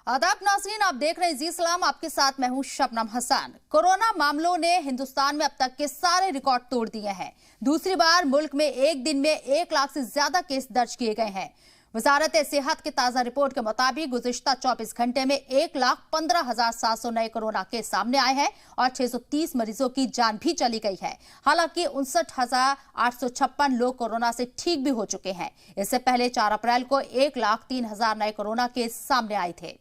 आदाब नाज़रीन, आप देख रहे हैं जी सलाम। आपके साथ मैं हूं शबनम हसन। कोरोना मामलों ने हिंदुस्तान में अब तक के सारे रिकॉर्ड तोड़ दिए हैं। दूसरी बार मुल्क में एक दिन में 1 लाख से ज्यादा केस दर्ज किए गए हैं। वजारत सेहत की ताजा रिपोर्ट के मुताबिक गुज़िश्ता 24 घंटे में 1,15,700 नए कोरोना केस सामने आए हैं और 630 मरीजों की जान भी चली गई है। हालांकि 59,856 लोग कोरोना से ठीक भी हो चुके हैं। इससे पहले 4 अप्रैल को 1,03,000 नए कोरोना केस सामने आए थे।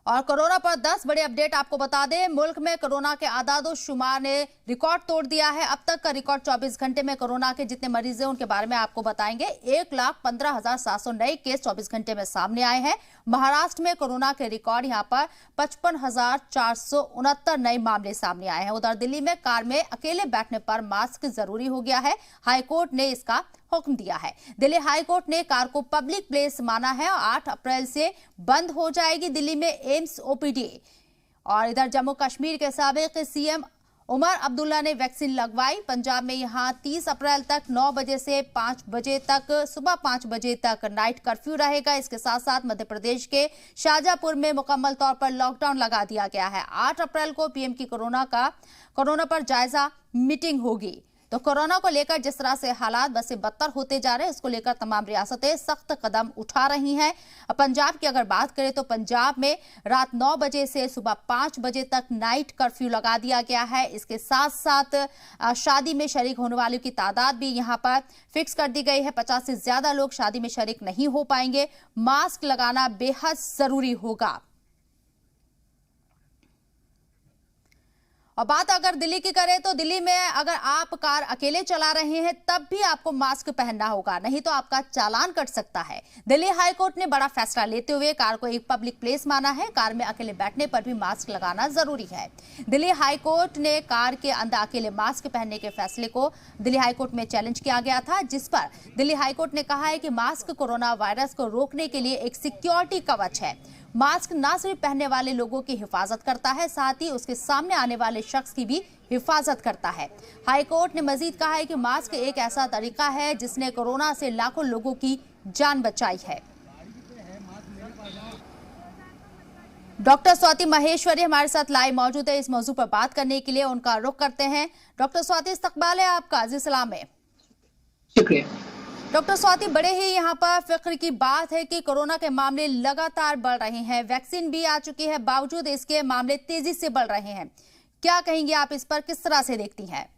और कोरोना पर 10 बड़े अपडेट आपको बता दें। मुल्क में कोरोना के आदादो शुमार ने रिकॉर्ड तोड़ दिया है। अब तक का रिकॉर्ड 24 घंटे में कोरोना के जितने मरीज हैं उनके बारे में आपको बताएंगे। 1,15,700 नए केस 24 घंटे में सामने आए हैं। महाराष्ट्र में कोरोना के रिकॉर्ड यहां पर 55,469 नए मामले सामने आए हैं। उधर दिल्ली में कार में अकेले बैठने पर मास्क जरूरी हो गया है। हाईकोर्ट ने इसका हुक्म दिया है। दिल्ली हाईकोर्ट ने कार को पब्लिक प्लेस माना है और 8 अप्रैल से बंद हो जाएगी दिल्ली में एम्स ओपीडी। और इधर जम्मू कश्मीर के साबिक सीएम उमर अब्दुल्ला ने वैक्सीन लगवाई। पंजाब में यहां 30 अप्रैल तक 9 बजे से 5 बजे तक सुबह 5 बजे तक नाइट कर्फ्यू रहेगा। इसके साथ साथ मध्य प्रदेश के शाहजहांपुर में मुकम्मल तौर पर लॉकडाउन लगा दिया गया है। 8 अप्रैल को पीएम की कोरोना पर जायजा मीटिंग होगी। तो कोरोना को लेकर जिस तरह से हालात बस से बदतर होते जा रहे हैं, इसको लेकर तमाम रियासतें सख्त कदम उठा रही हैं। पंजाब की अगर बात करें तो पंजाब में रात 9 बजे से सुबह 5 बजे तक नाइट कर्फ्यू लगा दिया गया है। इसके साथ साथ शादी में शरीक होने वालों की तादाद भी यहां पर फिक्स कर दी गई है। 50 से ज्यादा लोग शादी में शरीक नहीं हो पाएंगे। मास्क लगाना बेहद जरूरी होगा। और बात अगर दिल्ली की करें तो दिल्ली में अगर आप कार अकेले चला रहे हैं तब भी आपको मास्क पहनना होगा, नहीं तो आपका चालान कट सकता है। दिल्ली हाईकोर्ट ने बड़ा फैसला लेते हुए कार को एक पब्लिक प्लेस माना है। कार में अकेले बैठने पर भी मास्क लगाना जरूरी है। दिल्ली हाईकोर्ट ने कार के अंदर अकेले मास्क पहनने के फैसले को दिल्ली हाईकोर्ट में चैलेंज किया गया था, जिस पर दिल्ली हाईकोर्ट ने कहा है कि मास्क कोरोना वायरस को रोकने के लिए एक सिक्योरिटी कवच है। मास्क न सिर्फ पहनने वाले लोगों की हिफाजत करता है, साथ ही उसके सामने आने वाले शख्स की भी हिफाजत करता है। हाईकोर्ट ने मजीद कहा है कि मास्क एक ऐसा तरीका है जिसने कोरोना से लाखों लोगों की जान बचाई है। डॉक्टर स्वाति महेश्वरी हमारे साथ लाइव मौजूद है। इस मौजू पर बात करने के लिए उनका रुख करते हैं। डॉक्टर स्वाति, इस्तकबाल है आपका जी सलाम में। शुक्रिया। डॉक्टर स्वाति, बड़े ही यहाँ पर फिक्र की बात है कि कोरोना के मामले लगातार बढ़ रहे हैं। वैक्सीन भी आ चुकी है, बावजूद इसके मामले तेजी से बढ़ रहे हैं। क्या कहेंगे आप इस पर, किस तरह से देखती हैं?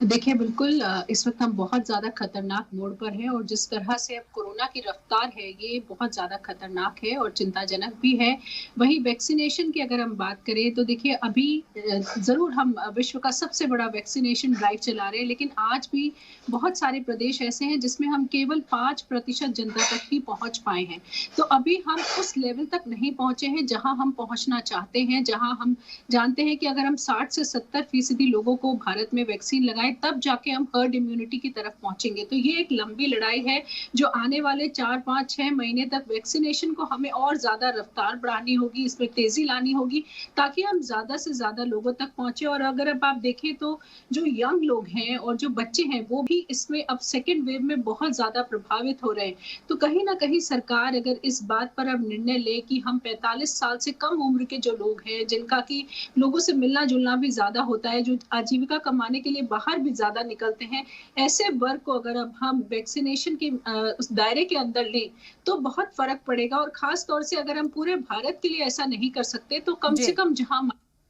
देखिए, बिल्कुल इस वक्त हम बहुत ज्यादा खतरनाक मोड़ पर हैं और जिस तरह से अब कोरोना की रफ्तार है ये बहुत ज्यादा खतरनाक है और चिंताजनक भी है। वहीं वैक्सीनेशन की अगर हम बात करें तो देखिए, अभी जरूर हम विश्व का सबसे बड़ा वैक्सीनेशन ड्राइव चला रहे हैं, लेकिन आज भी बहुत सारे प्रदेश ऐसे हैं जिसमें हम केवल 5% जनता तक ही पहुंच पाए हैं। तो अभी हम उस लेवल तक नहीं पहुंचे हैं जहां हम पहुंचना चाहते हैं, जहां हम जानते हैं कि अगर हम 60 से 70% लोगों को भारत में वैक्सीन लगाए तब जाके हम हर्ड इम्यूनिटी की तरफ पहुंचेंगे। तो ये एक लंबी लड़ाई है जो आने वाले 4, 5, 6 महीने तक वैक्सीनेशन को हमें और ज्यादा रफ्तार बढ़ानी होगी, इसमें तेजी लानी होगी ताकि हम ज्यादा से ज्यादा लोगों तक पहुंचे। और अगर अब आप देखें तो जो यंग लोग हैं और जो बच्चे हैं वो भी इसमें अब सेकेंड वेव में बहुत ज्यादा प्रभावित हो रहे हैं। तो कहीं ना कहीं सरकार अगर इस बात पर अब निर्णय ले कि हम 45 साल से कम उम्र के जो लोग हैं, जिनका कि लोगों से मिलना जुलना भी ज्यादा होता है, जो आजीविका कमाने के लिए बाहर भी ज्यादा निकलते हैं, ऐसे वर्ग को अगर अब हम वैक्सीनेशन के उस दायरे के अंदर लें तो बहुत फर्क पड़ेगा। और खास तौर से अगर हम पूरे भारत के लिए ऐसा नहीं कर सकते तो कम से कम जहां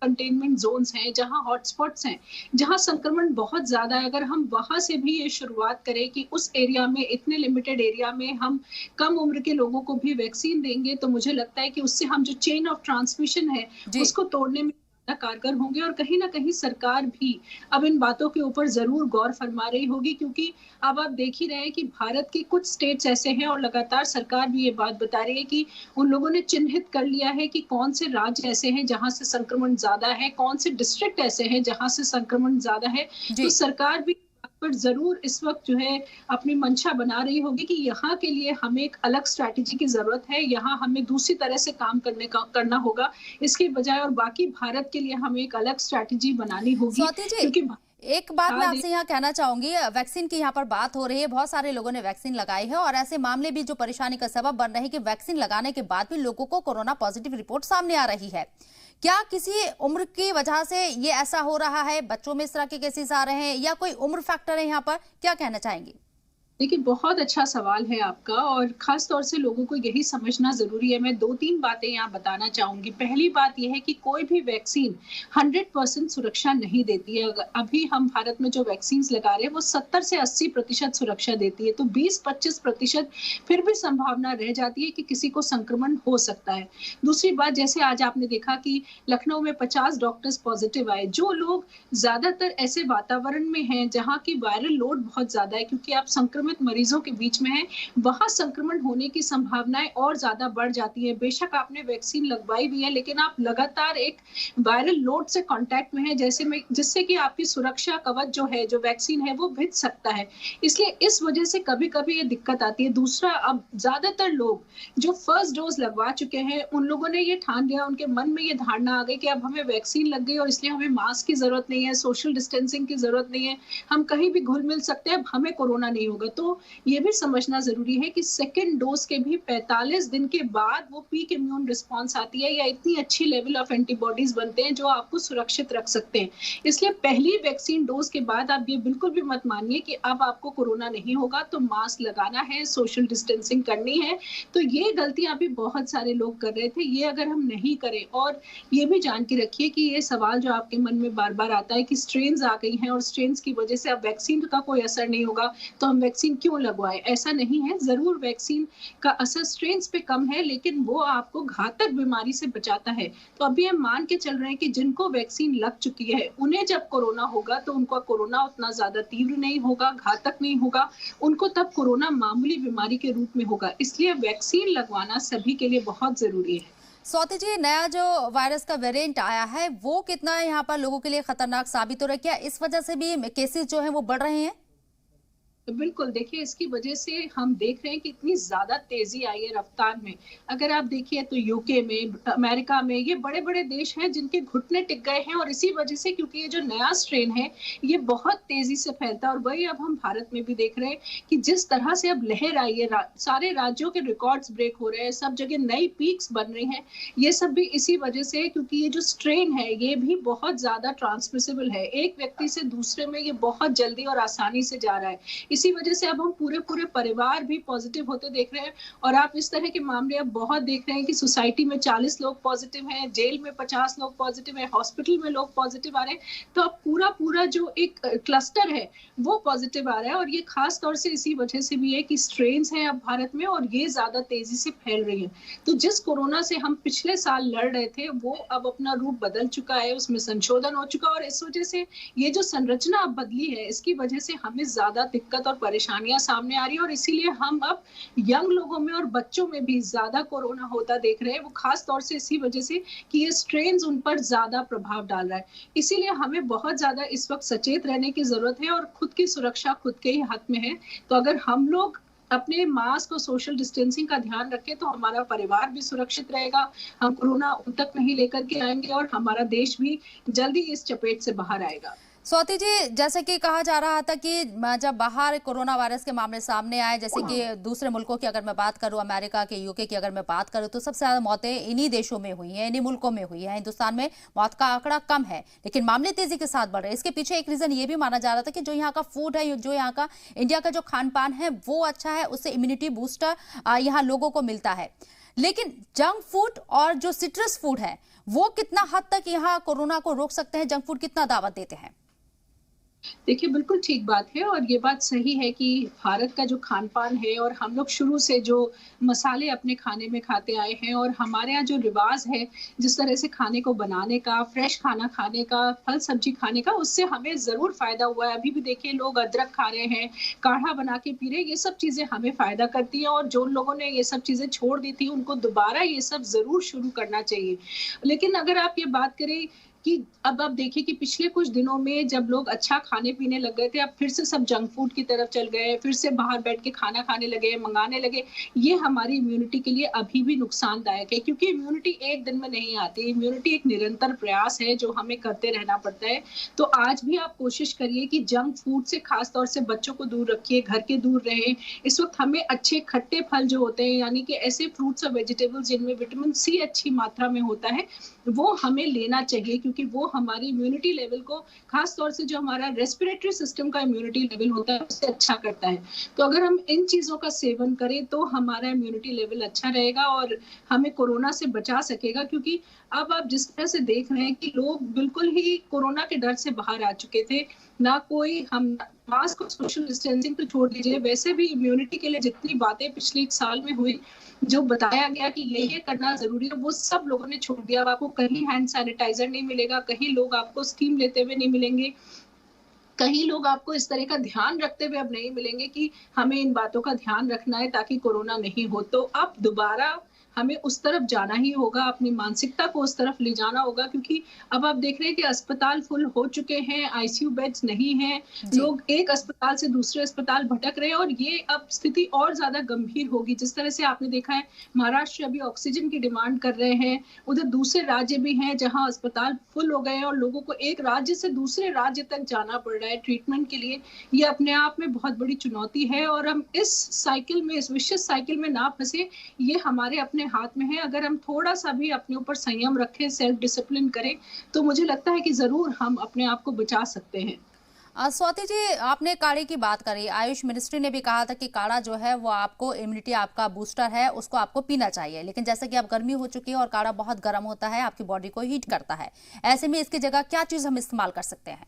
कंटेनमेंट जोन्स हैं, जहां हॉटस्पॉट्स हैं, जहां संक्रमण बहुत ज्यादा है, अगर हम वहां से भी ये शुरुआत करें कि उस एरिया में, इतने लिमिटेड एरिया में हम कम उम्र के लोगों को भी वैक्सीन देंगे तो मुझे लगता है कि उससे हम जो चेन ऑफ ट्रांसमिशन है उसको तोड़ने में कारगर होंगे। और कहीं ना कहीं सरकार भी अब इन बातों के ऊपर जरूर गौर फरमा रही होगी, क्योंकि अब आप देख ही रहे हैं कि भारत के कुछ स्टेट्स ऐसे हैं और लगातार सरकार भी ये बात बता रही है कि उन लोगों ने चिन्हित कर लिया है कि कौन से राज्य ऐसे हैं जहां से संक्रमण ज्यादा है, कौन से डिस्ट्रिक्ट ऐसे हैं जहां से संक्रमण ज्यादा है। तो सरकार भी पर जरूर इस वक्त जो है अपनी मंशा बना रही होगी कि यहाँ के लिए हमें एक अलग स्ट्रैटेजी की जरूरत है, यहाँ हमें दूसरी तरह से काम करना होगा इसके बजाय, और बाकी भारत के लिए हमें एक अलग स्ट्रैटेजी बनानी होगी। क्योंकि एक बात हाँ, मैं आपसे यहाँ कहना चाहूंगी, वैक्सीन की यहाँ पर बात हो रही है, बहुत सारे लोगों ने वैक्सीन लगाई है और ऐसे मामले भी जो परेशानी का सबब बन रहे हैं कि वैक्सीन लगाने के बाद भी लोगों को कोरोना पॉजिटिव रिपोर्ट सामने आ रही है। क्या किसी उम्र की वजह से ये ऐसा हो रहा है, बच्चों में इस तरह के केसेस आ रहे हैं या कोई उम्र फैक्टर है यहाँ पर, क्या कहना चाहेंगी? देखिए, बहुत अच्छा सवाल है आपका और ख़ास तौर से लोगों को यही समझना ज़रूरी है। मैं 2-3 बातें यहाँ बताना चाहूँगी। पहली बात ये है कि कोई भी वैक्सीन 100% सुरक्षा नहीं देती है। अभी हम भारत में जो वैक्सीन्स लगा रहे हैं, वो 70 से 80% सुरक्षा देती है, तो 20-25% फिर भी संभावना रह जाती है कि किसी को संक्रमण हो सकता है। दूसरी बात, जैसे आज आपने देखा कि लखनऊ में 50 डॉक्टर्स पॉज़िटिव आए। जो लोग ज़्यादातर ऐसे वातावरण में हैं, जहाँ की वायरल लोड बहुत ज़्यादा है, क्योंकि आप संक्रमित मरीजों के बीच में हैं, वहाँ संक्रमण होने की संभावनाएं और ज्यादा बढ़ जाती है। बेशक आपने वैक्सीन लगवाई भी है, लेकिन आप लगातार एक वायरल लोड से कांटेक्ट में हैं, जिससे कि आपकी सुरक्षा कवच जो है, जो वैक्सीन है, वो भिज सकता है। इसलिए इस वजह से कभी-कभी ये दिक्कत आती है। दूसरा, अब ज्यादातर लोग जो फर्स्ट डोज लगवा चुके हैं, उन लोगों ने ये ठान लिया, उनके मन में ये धारणा आ गई कि अब हमें वैक्सीन लग गई और इसलिए हमें मास्क की जरूरत नहीं है, सोशल डिस्टेंसिंग की जरूरत नहीं है, हम कहीं भी घुल मिल सकते हैं, अब हमें कोरोना नहीं होगा। तो ये भी समझना जरूरी है कि सेकेंड डोज के भी 45 दिन के बाद वो पीक इम्यून रिस्पॉन्स आती है या इतनी अच्छी लेवल ऑफ एंटीबॉडीज बनते हैं जो आपको सुरक्षित रख सकते हैं। इसलिए पहली वैक्सीन डोज के बाद आप ये बिल्कुल भी मत मानिए कि अब आपको कोरोना नहीं होगा, तो मास्क लगाना है, सोशल डिस्टेंसिंग करनी है। तो ये गलतियां भी बहुत सारे लोग कर रहे थे, ये अगर हम नहीं करें, और ये भी जान के रखिए कि ये सवाल जो आपके मन में बार बार आता है कि स्ट्रेन्स आ गई हैं और स्ट्रेन्स की वजह से अब वैक्सीन का कोई असर नहीं होगा, तो हम वैक्सीन क्यों लगवाएं? ऐसा नहीं है। जरूर वैक्सीन का असर स्ट्रेन्स पे कम है, लेकिन वो आपको घातक बीमारी से बचाता है। तो अभी हम मान के चल रहे हैं कि जिनको वैक्सीन लग चुकी है, उन्हें जब कोरोना होगा तो उनका कोरोना उतना ज्यादा तीव्र नहीं होगा, घातक नहीं होगा, उनको तब कोरोना मामूली बीमारी के रूप में होगा। इसलिए वैक्सीन लगवाना सभी के लिए बहुत जरूरी है। स्वाति जी, नया जो वायरस का वेरिएंट आया है, वो कितना यहाँ पर लोगों के लिए खतरनाक साबित हो रहा है? क्या इस वजह से भी केसेस जो है वो बढ़ रहे हैं? तो बिल्कुल देखिए, इसकी वजह से हम देख रहे हैं कि इतनी ज्यादा तेजी आई है रफ्तार में। अगर आप देखिए तो यूके में, अमेरिका में, ये बड़े बड़े देश हैं जिनके घुटने टिक गए हैं, और इसी वजह से, क्योंकि ये जो नया स्ट्रेन है ये बहुत तेजी से फैलता है। और वही अब हम भारत में भी देख रहे हैं कि जिस तरह से अब लहर आई है, सारे राज्यों के रिकॉर्ड्स ब्रेक हो रहे हैं, सब जगह नई पीक्स बन रही हैं। ये सब भी इसी वजह से है, क्योंकि ये जो स्ट्रेन है ये भी बहुत ज्यादा ट्रांसमिसिबल है, एक व्यक्ति से दूसरे में ये बहुत जल्दी और आसानी से जा रहा है। इसी वजह से अब हम पूरे परिवार भी पॉजिटिव होते देख रहे हैं। और आप इस तरह के मामले अब बहुत देख रहे हैं कि सोसाइटी में 40 लोग पॉजिटिव हैं, जेल में 50 लोग पॉजिटिव हैं, हॉस्पिटल में लोग पॉजिटिव आ रहे हैं। तो अब पूरा जो एक क्लस्टर है वो पॉजिटिव आ रहा है, और ये खास तौर से इसी वजह से भी है कि स्ट्रेन्स हैं अब भारत में और ये ज्यादा तेजी से फैल रही है। तो जिस कोरोना से हम पिछले साल लड़ रहे थे, वो अब अपना रूप बदल चुका है, उसमें संशोधन हो चुका है, और इस वजह से ये जो संरचना अब बदली है, इसकी वजह से हमें ज्यादा दिक्कत और परेशानियां सामने आ रही है। और इसीलिए हम अब यंग लोगों में और बच्चों में भी ज्यादा कोरोना होता देख रहे हैं, वो खास तौर से इसी वजह से कि ये स्ट्रेन्स उन पर ज्यादा प्रभाव डाल रहा है। इसीलिए हमें बहुत ज्यादा इस वक्त सचेत रहने की जरूरत है, और खुद की सुरक्षा खुद के ही हाथ में है। तो अगर हम लोग अपने मास्क और सोशल डिस्टेंसिंग का ध्यान रखें तो हमारा परिवार भी सुरक्षित रहेगा, हम कोरोना उन तक नहीं लेकर के आएंगे, और हमारा देश भी जल्दी इस चपेट से बाहर आएगा। स्वाति जी, जैसे कि कहा जा रहा था कि जब बाहर कोरोना वायरस के मामले सामने आए, जैसे कि दूसरे मुल्कों की अगर मैं बात करूं, अमेरिका के, यूके की अगर मैं बात करूं, तो सबसे ज्यादा मौतें इन्हीं देशों में हुई हैं, इन्हीं मुल्कों में हुई है। हिंदुस्तान में मौत का आंकड़ा कम है, लेकिन मामले तेजी के साथ बढ़ रहे हैं। इसके पीछे एक रीजन ये भी माना जा रहा था कि जो यहाँ का फूड है, जो यहाँ का इंडिया का जो खान पान है वो अच्छा है, उससे इम्यूनिटी बूस्टर यहाँ लोगों को मिलता है। लेकिन जंक फूड और जो सिट्रस फूड है वो कितना हद तक यहाँ कोरोना को रोक सकते हैं? जंक फूड कितना दावत देते हैं? देखिए, बिल्कुल ठीक बात है, और ये बात सही है कि भारत का जो खान पान है, और हम लोग शुरू से जो मसाले अपने खाने में खाते आए हैं, और हमारे यहाँ जो रिवाज है जिस तरह से खाने को बनाने का, फ्रेश खाना खाने का, फल सब्जी खाने का, उससे हमें जरूर फायदा हुआ है। अभी भी देखिए, लोग अदरक खा रहे हैं, काढ़ा बना के पी रहे हैं, ये सब चीजें हमें फायदा करती हैं। और जो लोगों ने ये सब चीजें छोड़ दी थी, उनको दोबारा ये सब जरूर शुरू करना चाहिए। लेकिन अगर आप ये बात करें कि अब आप देखिए कि पिछले कुछ दिनों में जब लोग अच्छा खाने पीने लग गए थे, अब फिर से सब जंक फूड की तरफ चल गए, फिर से बाहर बैठ के खाना खाने लगे, मंगाने लगे। ये हमारी इम्यूनिटी के लिए अभी भी नुकसानदायक है, क्योंकि इम्यूनिटी एक दिन में नहीं आती। इम्यूनिटी एक निरंतर प्रयास है जो हमें करते रहना पड़ता है। तो आज भी आप कोशिश करिए कि जंक फूड से खास तौर से बच्चों को दूर रखिए, घर के दूर रहें। इस वक्त हमें अच्छे खट्टे फल जो होते हैं, यानी कि ऐसे फ्रूट्स और वेजिटेबल्स जिनमें विटामिन सी अच्छी मात्रा में होता है, वो हमें लेना चाहिए, क्योंकि वो हमारी इम्यूनिटी लेवल को, खास तौर से जो हमारा रेस्पिरेटरी सिस्टम का इम्यूनिटी लेवल होता है, उससे अच्छा करता है। तो अगर हम इन चीजों का सेवन करें तो हमारा इम्यूनिटी लेवल अच्छा रहेगा और हमें कोरोना से बचा सकेगा। क्योंकि अब आप जिस तरह से देख रहे हैं कि लोग बिल्कुल ही कोरोना के डर से बाहर आ चुके थे, ना कोई हम मास्क और सोशल डिस्टेंसिंग तो छोड़ दीजिए, वैसे भी इम्यूनिटी के लिए जितनी बातें पिछले 1 साल में हुई, जो बताया गया कि ये करना जरूरी है, वो सब लोगों ने छोड़ दिया। अब आपको कहीं हैंड सैनिटाइजर नहीं मिलेगा, कहीं लोग आपको स्टीम लेते हुए नहीं मिलेंगे, कहीं लोग आपको इस तरह का ध्यान रखते हुए अब नहीं मिलेंगे कि हमें इन बातों का ध्यान रखना है ताकि कोरोना नहीं हो। तो अब दोबारा हमें उस तरफ जाना ही होगा, अपनी मानसिकता को उस तरफ ले जाना होगा, क्योंकि अब आप देख रहे हैं कि अस्पताल फुल हो चुके हैं, आईसीयू बेड्स नहीं हैं, लोग एक अस्पताल से दूसरे अस्पताल भटक रहे हैं और ये अब स्थिति और ज्यादा गंभीर होगी। जिस तरह से आपने देखा है, महाराष्ट्र अभी ऑक्सीजन की डिमांड कर रहे हैं, उधर दूसरे राज्य भी हैं जहां अस्पताल फुल हो गए हैं और लोगों को एक राज्य से दूसरे राज्य तक जाना पड़ रहा है ट्रीटमेंट के लिए। ये अपने आप में बहुत बड़ी चुनौती है और हम इस साइकिल में, इस विशेष साइकिल में ना फंसे, ये हमारे अपने हाथ में है। अगर हम थोड़ा सा भी अपने ऊपर संयम रखें, सेल्फ डिसिप्लिन करें, तो मुझे लगता है कि जरूर हम अपने आप को बचा सकते हैं। स्वाति जी, आपने काढ़े की बात करी। आयुष मिनिस्ट्री ने भी कहा था कि काढ़ा जो है वो आपको इम्यूनिटी, आपका बूस्टर है, उसको आपको पीना चाहिए। लेकिन जैसे कि अब गर्मी हो चुकी है और काढ़ा बहुत गर्म होता है, आपकी बॉडी को हीट करता है, ऐसे में इसकी जगह क्या चीज हम इस्तेमाल कर सकते हैं?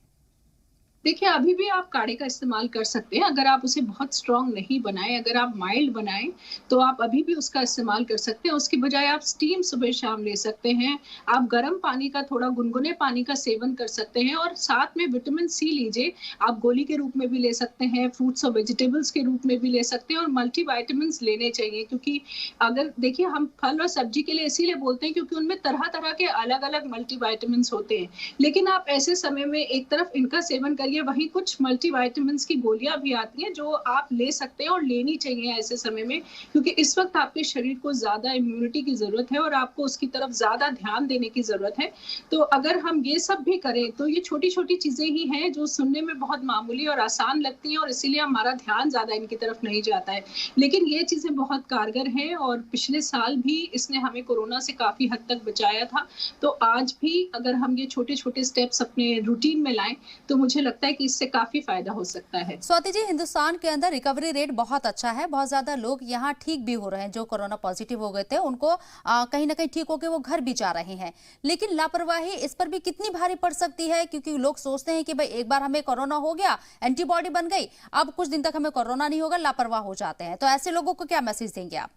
देखिए, अभी भी आप काढ़े का इस्तेमाल कर सकते हैं। अगर आप उसे बहुत स्ट्रॉन्ग नहीं बनाएं, अगर आप माइल्ड बनाएं, तो आप अभी भी उसका इस्तेमाल कर सकते हैं। उसकी बजाय आप स्टीम सुबह शाम ले सकते हैं। आप गर्म पानी का, थोड़ा गुनगुने पानी का सेवन कर सकते हैं और साथ में विटामिन सी लीजिए। आप गोली के रूप में भी ले सकते हैं, फ्रूट्स और वेजिटेबल्स के रूप में भी ले सकते हैं और मल्टीविटामिन्स लेने चाहिए। क्योंकि अगर देखिए, हम फल और सब्जी के लिए इसीलिए बोलते हैं क्योंकि उनमें तरह तरह के अलग अलग मल्टीविटामिन्स होते हैं। लेकिन आप ऐसे समय में एक तरफ इनका सेवन करिए, वहीं कुछ मल्टीविटामिन्स की गोलियां भी आती हैं जो आप ले सकते हैं और लेनी चाहिए ऐसे समय में, क्योंकि इस वक्त आपके शरीर को ज्यादा इम्यूनिटी की जरूरत है और आपको उसकी तरफ ज्यादा ध्यान देने की जरूरत है। तो अगर हम ये सब भी करें तो ये छोटी छोटी चीजें ही हैं जो सुनने में बहुत मामूली और आसान लगती हैं और इसीलिए हमारा ध्यान ज्यादा इनकी तरफ नहीं जाता है। लेकिन ये चीजें बहुत कारगर हैं और पिछले साल भी इसने हमें कोरोना से काफी हद तक बचाया था। तो आज भी अगर हम ये छोटे छोटे स्टेप्स अपने रूटीन में लाएं तो मुझे लगता है कि इससे काफी फायदा हो सकता है। स्वाति जी, हिंदुस्तान के अंदर रिकवरी रेट बहुत अच्छा है, बहुत ज्यादा लोग यहाँ ठीक भी हो रहे हैं। जो कोरोना पॉजिटिव हो गए थे उनको कहीं ना कहीं ठीक होकर वो घर भी जा रहे हैं। लेकिन लापरवाही इस पर भी कितनी भारी पड़ सकती है? क्योंकि लोग सोचते हैं कि भाई एक बार हमें कोरोना हो गया, एंटीबॉडी बन गई, अब कुछ दिन तक हमें कोरोना नहीं होगा, लापरवाह हो जाते हैं। तो ऐसे लोगों को क्या मैसेज देंगे आप?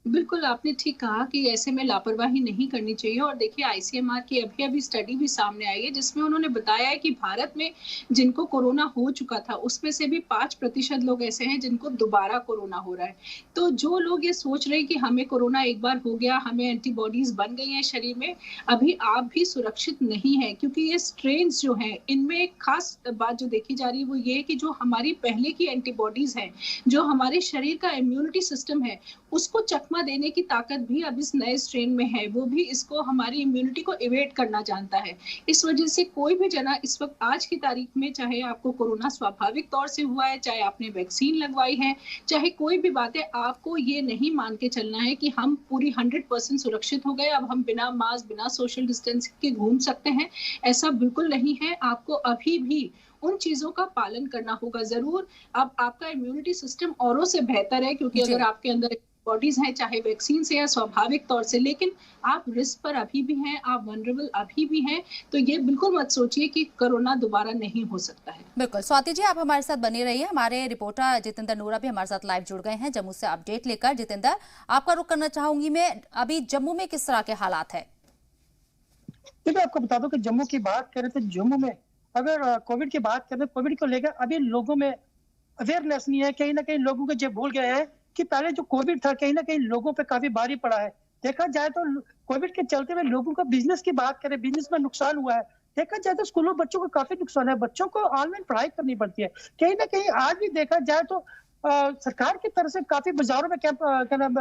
बिल्कुल, आपने ठीक कहा कि ऐसे में लापरवाही नहीं करनी चाहिए। और देखिए, आईसीएमआर की अभी-अभी स्टडी भी सामने आई है जिसमें उन्होंने बताया है कि भारत में जिनको कोरोना हो चुका था उसमें से भी 5% लोग ऐसे हैं जिनको दोबारा कोरोना हो रहा है। तो जो लोग ये सोच रहे हैं कि हमें कोरोना एक बार हो गया, हमें एंटीबॉडीज बन गई हैं शरीर में, अभी आप भी सुरक्षित नहीं है, क्योंकि ये स्ट्रेन्स जो हैं इनमें एक खास बात जो देखी जा रही है वो ये है कि जो हमारी पहले की एंटीबॉडीज हैं, जो हमारे शरीर का इम्यूनिटी सिस्टम है, उसको चकमा देने की ताकत भी अब इस नए स्ट्रेन में है। वो भी इसको, हमारी इम्यूनिटी को इवेट करना जानता है। इस वजह से कोई भी जना इस वक्त, आज की तारीख में, चाहे आपको कोरोना स्वाभाविक तौर से हुआ है, चाहे आपने वैक्सीन लगवाई है, चाहे कोई भी बात है, आपको ये नहीं मान के चलना है कि हम पूरी 100% सुरक्षित हो गए, अब हम बिना मास्क, बिना सोशल डिस्टेंसिंग के घूम सकते हैं। ऐसा बिल्कुल नहीं है। आपको अभी भी उन चीजों का पालन करना होगा जरूर। अब आपका इम्यूनिटी सिस्टम औरों से बेहतर है, क्योंकि अगर आपके अंदर बॉडीज हैं, चाहे वैक्सीन से या स्वाभाविक तौर से, लेकिन आप रिस्क पर अभी भी हैं, आप वनरेबल अभी भी हैं। तो ये बिल्कुल मत सोचिए कि कोरोना दोबारा नहीं हो सकता है। बिल्कुल। स्वाति जी, आप हमारे साथ बनी रहिए। हमारे रिपोर्टर जितेंद्र नूरा भी हमारे साथ लाइव जुड़ गए हैं जम्मू से अपडेट लेकर। जितेंद्र, आपका रुख करना चाहूंगी मैं, अभी जम्मू में किस तरह के हालात है? देखिए, आपको बता दूं कि जम्मू की बात करें तो जम्मू में अगर कोविड की बात करें, कोविड को लेकर अभी लोगों में अवेयरनेस नहीं है। कहीं ना कहीं लोगों को जो भूल गए हैं कि पहले जो कोविड था कहीं ना कहीं लोगों पे काफी भारी पड़ा है। देखा जाए तो कोविड के चलते हुए लोगों का बिजनेस की बात करें, बिजनेस में नुकसान हुआ है। देखा जाए तो स्कूलों बच्चों को काफी नुकसान है, बच्चों को ऑनलाइन पढ़ाई करनी पड़ती है। कहीं ना कहीं आज भी देखा जाए तो सरकार की तरफ से काफी बाजारों में कैंप क्या नाम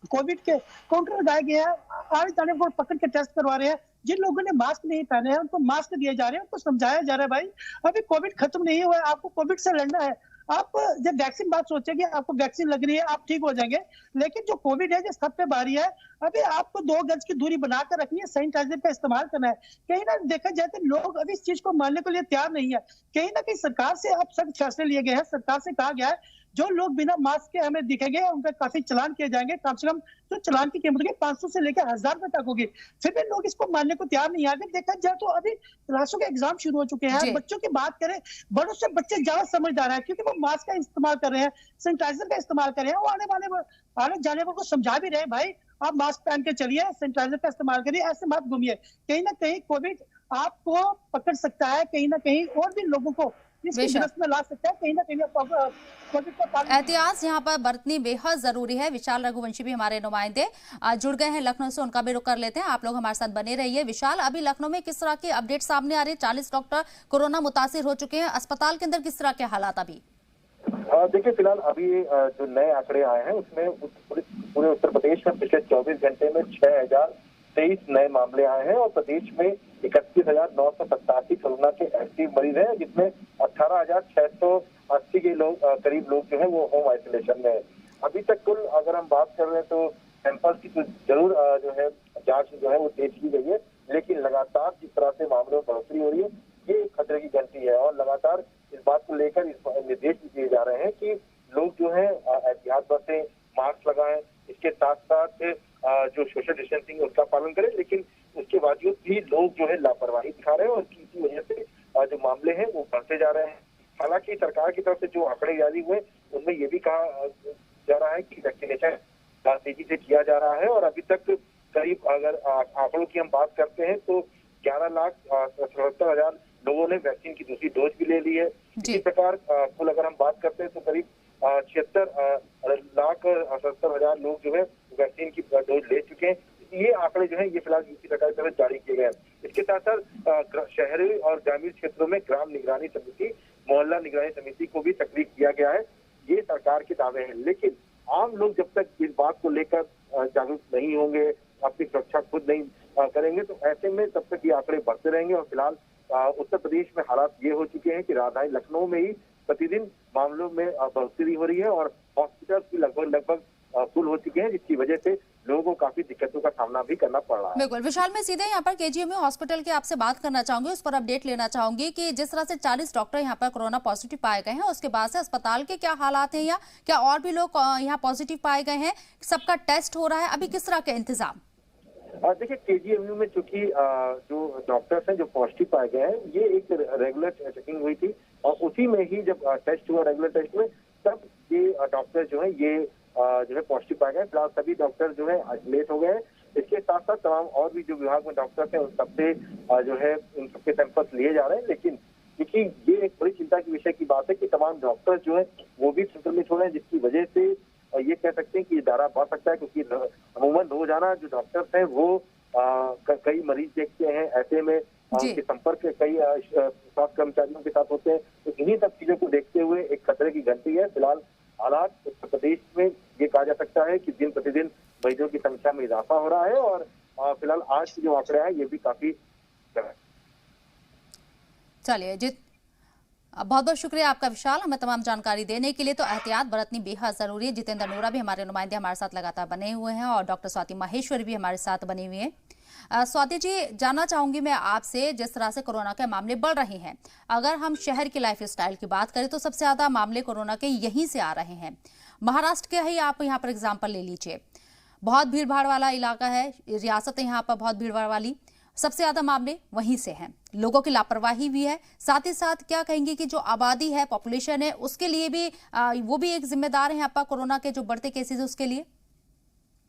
कोविड के काउंटर लगाए गए हैं। आने जाने को पकड़ के टेस्ट करवा रहे हैं। जिन लोगों ने मास्क नहीं पहने हैं उनको मास्क दिए जा रहे हैं, उनको समझाया जा रहा है भाई अभी कोविड खत्म नहीं हुआ है, आपको कोविड से लड़ना है। आप जब वैक्सीन बात सोचेंगे, आपको वैक्सीन लग रही है, आप ठीक हो जाएंगे, लेकिन जो कोविड है जो सब पे भारी है, अभी आपको 2 गज की दूरी बनाकर रखनी है, सैनिटाइजर का इस्तेमाल करना है। कहीं ना देखा जाए तो लोग अभी इस चीज को मानने के लिए तैयार नहीं है। कहीं ना कहीं सरकार से अब सख्त फैसले लिए गए हैं। सरकार से कहा गया है जो लोग बिना मास्क के हमें दिखेंगे उनका काफी चालान किए जाएंगे। कम से कम जो चालान की कीमत होगी 500 से लेकर 1000 रुपए तक होगी। फिर भी लोग इसको मानने को तैयार नहीं है। अगर देखा जाए तो अभी क्लासों के एग्जाम शुरू हो चुके हैं। बच्चों की बात करें, बड़ों से बच्चे ज्यादा समझदार है क्योंकि वो मास्क का इस्तेमाल कर रहे हैं, सैनिटाइजर का इस्तेमाल कर रहे हैं। वो आने जाने को समझा भी रहे हैं भाई आप मास्क पहन के चलिए, सैनिटाइजर का इस्तेमाल करिए, ऐसे मत घूमिए। कहीं ना कहीं कोविड आपको पकड़ सकता है, कहीं ना कहीं और भी लोगों को में ला सकता है। कहीं ना कहीं एहतियात यहाँ पर बरतनी बेहद जरूरी है। विशाल रघुवंशी भी हमारे नुमाइंदे जुड़ गए हैं लखनऊ से, उनका भी रुख कर लेते हैं। आप लोग हमारे साथ बने रहिए। विशाल, अभी लखनऊ में किस तरह की अपडेट सामने आ रही है? 40 डॉक्टर कोरोना मुतासिर हो चुके हैं, अस्पताल के अंदर किस तरह के हालात अभी? देखिए, फिलहाल अभी जो नए आंकड़े आए हैं उसमें पूरे उत्तर प्रदेश में पिछले 24 घंटे में 6023 नए मामले आए हैं और प्रदेश में 31,987 कोरोना के एक्टिव मरीज हैं, जिसमें 18,680 के करीब लोग जो है वो होम आइसोलेशन में है। अभी तक कुल अगर हम बात कर रहे हैं तो सैंपल की तो जरूर जो है जांच जो है वो तेज की गई है, लेकिन लगातार जिस तरह से मामलों में बढ़ोतरी हो रही है ये खतरे की घंटी है और लगातार इस बात को लेकर निर्देश भी दिए जा रहे हैं कि लोग जो है एहतियात बरतें, मास्क लगाएं, इसके साथ साथ जो सोशल डिस्टेंसिंग उसका पालन करें, लेकिन उसके बावजूद भी लोग जो है लापरवाही दिखा रहे हैं और इसी वजह से जो मामले हैं वो बढ़ते जा रहे हैं। हालांकि सरकार की तरफ से जो आंकड़े जारी हुए उनमें ये भी कहा जा रहा है कि वैक्सीनेशन तेजी से किया जा रहा है और अभी तक करीब अगर आंकड़ों की हम बात करते हैं तो 11,77,000 लोगों ने वैक्सीन की दूसरी डोज भी ले ली है। इसी प्रकार कुल अगर हम बात करते हैं तो करीब 76,70,000 लोग जो है वैक्सीन की डोज ले चुके हैं। ये आंकड़े जो है ये फिलहाल यूपी सरकार की तरफ जारी किए गए हैं। इसके साथ साथ शहरी और ग्रामीण क्षेत्रों में ग्राम निगरानी समिति, मोहल्ला निगरानी समिति को भी सक्रिय किया गया है। ये सरकार के दावे हैं, लेकिन आम लोग जब तक इस बात को लेकर जागरूक नहीं होंगे, अपनी सुरक्षा खुद नहीं करेंगे तो ऐसे में तब तक ये आंकड़े बढ़ते रहेंगे। और फिलहाल उत्तर प्रदेश में हालात ये हो चुके हैं कि राजधानी लखनऊ में ही प्रतिदिन मामलों में बढ़ोतरी हो रही है और हॉस्पिटल भी लगभग फुल हो चुके हैं, जिसकी वजह से लोगों को काफी दिक्कतों का सामना भी करना पड़ रहा है। बिल्कुल विशाल, मैं सीधे यहाँ पर केजीएमयू हॉस्पिटल के आपसे बात करना चाहूंगी, उस पर अपडेट लेना चाहूंगी कि जिस तरह से 40 डॉक्टर यहाँ पर कोरोना पॉजिटिव पाए गए हैं, उसके बाद से अस्पताल के क्या हालात हैं या क्या और भी लोग यहाँ पॉजिटिव पाए गए हैं? सबका टेस्ट हो रहा है, अभी किस तरह के इंतजाम? देखिए, केजीएमयू में चूंकि जो डॉक्टर्स हैं जो पॉजिटिव पाए गए हैं, ये एक रेगुलर चेकिंग हुई थी और उसी में ही जब टेस्ट हुआ रेगुलर टेस्ट में, तब ये डॉक्टर जो है ये जो है पॉजिटिव पाए गए। फिलहाल सभी डॉक्टर जो है आइसोलेट हो गए हैं। इसके साथ साथ तमाम और भी जो विभाग में डॉक्टर्स हैं उन सबसे जो है उन सबके सैंपल्स लिए जा रहे हैं। लेकिन देखिए, ये एक बड़ी चिंता की विषय की बात है कि तमाम डॉक्टर्स जो है वो भी संक्रमित हो रहे हैं, जिसकी वजह से ये कह सकते हैं कि ये दायरा बढ़ सकता है, क्योंकि अमूमन रोजाना जो डॉक्टर्स हैं वो कई मरीज देखते हैं, ऐसे में उनके संपर्क कई स्वास्थ्य कर्मचारियों के साथ होते हैं। तो इन्हीं सब चीजों को देखते हुए एक खतरे की घंटी है। फिलहाल हालात उत्तर प्रदेश में ये कहा जा सकता है कि दिन प्रतिदिन मरीजों की संख्या में इजाफा हो रहा है और फिलहाल आज के जो आंकड़े हैं ये भी काफी चलिए जी, बहुत बहुत शुक्रिया आपका विशाल, हमें तमाम जानकारी देने के लिए। तो एहतियात बरतनी बेहद जरूरी है। जितेंद्र नोरा भी हमारे नुमाइंदे हमारे साथ लगातार बने हुए हैं और डॉक्टर स्वाति माहेश्वरी भी हमारे साथ बनी हुई है। स्वाति जी, जानना चाहूंगी मैं आपसे, जिस तरह से कोरोना के मामले बढ़ रहे हैं, अगर हम शहर की लाइफ स्टाइल की बात करें तो सबसे ज्यादा मामले कोरोना के यहीं से आ रहे हैं। महाराष्ट्र के ही आप यहाँ पर एग्जाम्पल ले लीजिए, बहुत भीड़ भाड़ वाला इलाका है, रियासत है यहाँ पर बहुत भीड़ भाड़ वाली, सबसे ज्यादा मामले वहीं से हैं। लोगों की लापरवाही भी है, साथ ही साथ क्या कहेंगे कि जो आबादी है, पॉपुलेशन है, उसके लिए भी वो भी एक जिम्मेदार है यहाँ पर कोरोना के जो बढ़ते केसेस उसके लिए?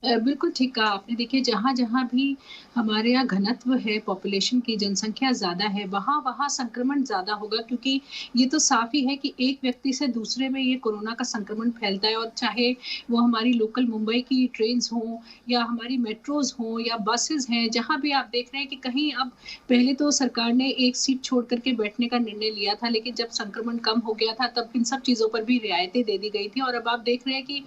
बिल्कुल ठीक कहा आपने। देखिए जहाँ जहाँ भी हमारे यहाँ घनत्व है, पॉपुलेशन की जनसंख्या ज़्यादा है, वहाँ वहाँ संक्रमण ज़्यादा होगा, क्योंकि ये तो साफ़ ही है कि एक व्यक्ति से दूसरे में ये कोरोना का संक्रमण फैलता है। और चाहे वो हमारी लोकल मुंबई की ट्रेन्स हों या हमारी मेट्रोज़ हों या बसेज़ हैं, जहाँ भी आप देख रहे हैं कि कहीं अब पहले तो सरकार ने एक सीट छोड़ कर के बैठने का निर्णय लिया था, लेकिन जब संक्रमण कम हो गया था तब इन सब चीज़ों पर भी रियायतें दे दी गई थी। और अब आप देख रहे हैं कि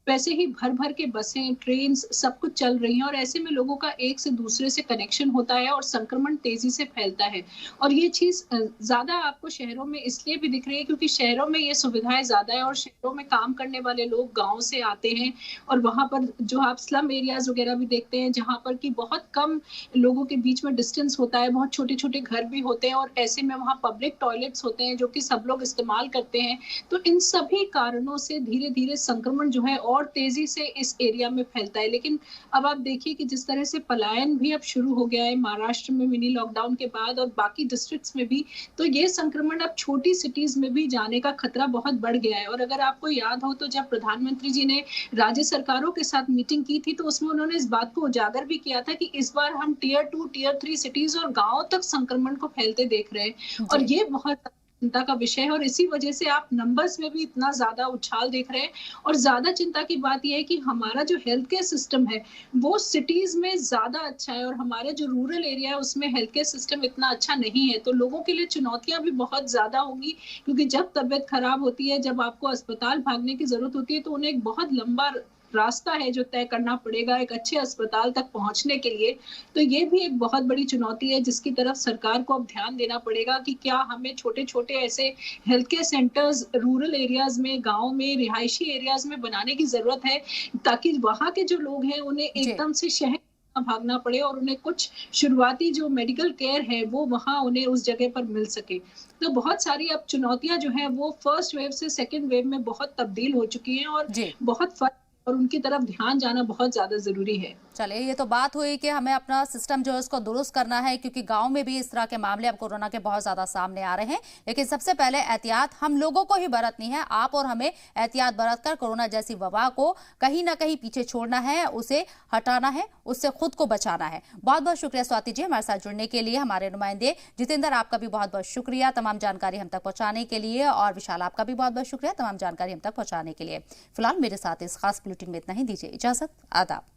वैसे ही भर-भर के बसें, ट्रेन्स सब कुछ चल रही हैं और ऐसे में लोगों का एक से दूसरे से कनेक्शन होता है और संक्रमण तेज़ी से फैलता है। और ये चीज़ ज़्यादा आपको शहरों में इसलिए भी दिख रही है क्योंकि शहरों में ये सुविधाएँ ज़्यादा है और शहरों में काम करने वाले लोग गाँव से आते हैं और वहाँ पर जो आप स्लम एरियाज़ वग़ैरह भी देखते हैं, जहाँ पर कि बहुत कम लोगों के बीच में डिस्टेंस होता है, बहुत छोटे-छोटे घर भी होते हैं और ऐसे में वहाँ पब्लिक टॉयलेट्स होते हैं जो कि सब लोग इस्तेमाल करते हैं। तो इन सभी कारणों से धीरे-धीरे संक्रमण जो है और तेज़ी से इस एरिया में फैलता है। लेकिन अब आप देखिए कि जिस तरह से पलायन भी अब शुरू हो गया है महाराष्ट्र में मिनी लॉकडाउन के बाद और बाकी डिस्ट्रिक्ट्स में भी, तो ये संक्रमण अब छोटी सिटीज़ में भी जाने का खतरा बहुत बढ़ गया है। और अगर आपको याद हो तो जब प्रधानमंत्री जी ने राज्य सरकारों के साथ मीटिंग की थी, तो उसमें उन्होंने इस बात को उजागर भी किया था कि इस बार हम टियर 2, टियर 3 सिटीज़ और गाँव तक संक्रमण को फैलते देख रहे हैं। और जी। ये बहुत चिंता का विषय है और इसी वजह से आप नंबर्स में भी इतना ज़्यादा उछाल देख रहे हैं। और ज़्यादा चिंता की बात ये है कि हमारा जो हेल्थ केयर सिस्टम है, वो सिटीज़ में ज़्यादा अच्छा है और हमारे जो रूरल एरिया है, उसमें हेल्थ केयर सिस्टम इतना अच्छा नहीं है। तो लोगों के लिए चुनौतियाँ भी बहुत ज़्यादा होंगी, क्योंकि जब तबीयत खराब होती है, जब आपको अस्पताल भागने की ज़रूरत होती है, तो उन्हें एक बहुत लंबा रास्ता है जो तय करना पड़ेगा एक अच्छे अस्पताल तक पहुँचने के लिए। तो ये भी एक बहुत बड़ी चुनौती है जिसकी तरफ सरकार को अब ध्यान देना पड़ेगा कि क्या हमें छोटे-छोटे ऐसे health care centres rural areas में, गाँव में, रिहायशी एरियाज़ में बनाने की ज़रूरत है, ताकि वहाँ के जो लोग हैं उन्हें जी। एकदम से शहर ना भागना पड़े और उन्हें कुछ शुरुआती जो मेडिकल केयर है वो वहाँ उन्हें उस जगह पर मिल सके। तो बहुत सारी अब चुनौतियाँ जो हैं वो फर्स्ट वेव से सेकंड वेव में बहुत तब्दील हो चुकी हैं और जी। बहुत फ़र्क और उनकी तरफ ध्यान जाना बहुत ज़्यादा ज़रूरी है। चलिए, ये तो बात हुई कि हमें अपना सिस्टम जो है उसको दुरुस्त करना है, क्योंकि गांव में भी इस तरह के मामले अब कोरोना के बहुत ज्यादा सामने आ रहे हैं। लेकिन सबसे पहले एहतियात हम लोगों को ही बरतनी है। आप और हमें एहतियात बरतकर कोरोना जैसी वबा को कहीं ना कहीं पीछे छोड़ना है, उसे हटाना है, उससे खुद को बचाना है। बहुत बहुत शुक्रिया स्वाति जी हमारे साथ जुड़ने के लिए। हमारे नुमाइंदे जितेंद्र, आपका भी बहुत बहुत शुक्रिया तमाम जानकारी हम तक पहुंचाने के लिए, और विशाल आपका भी बहुत बहुत शुक्रिया तमाम जानकारी हम तक पहुंचाने के लिए। फिलहाल मेरे साथ इस खास बुलेटिन में इतना ही। दीजिए इजाजत। आदाब।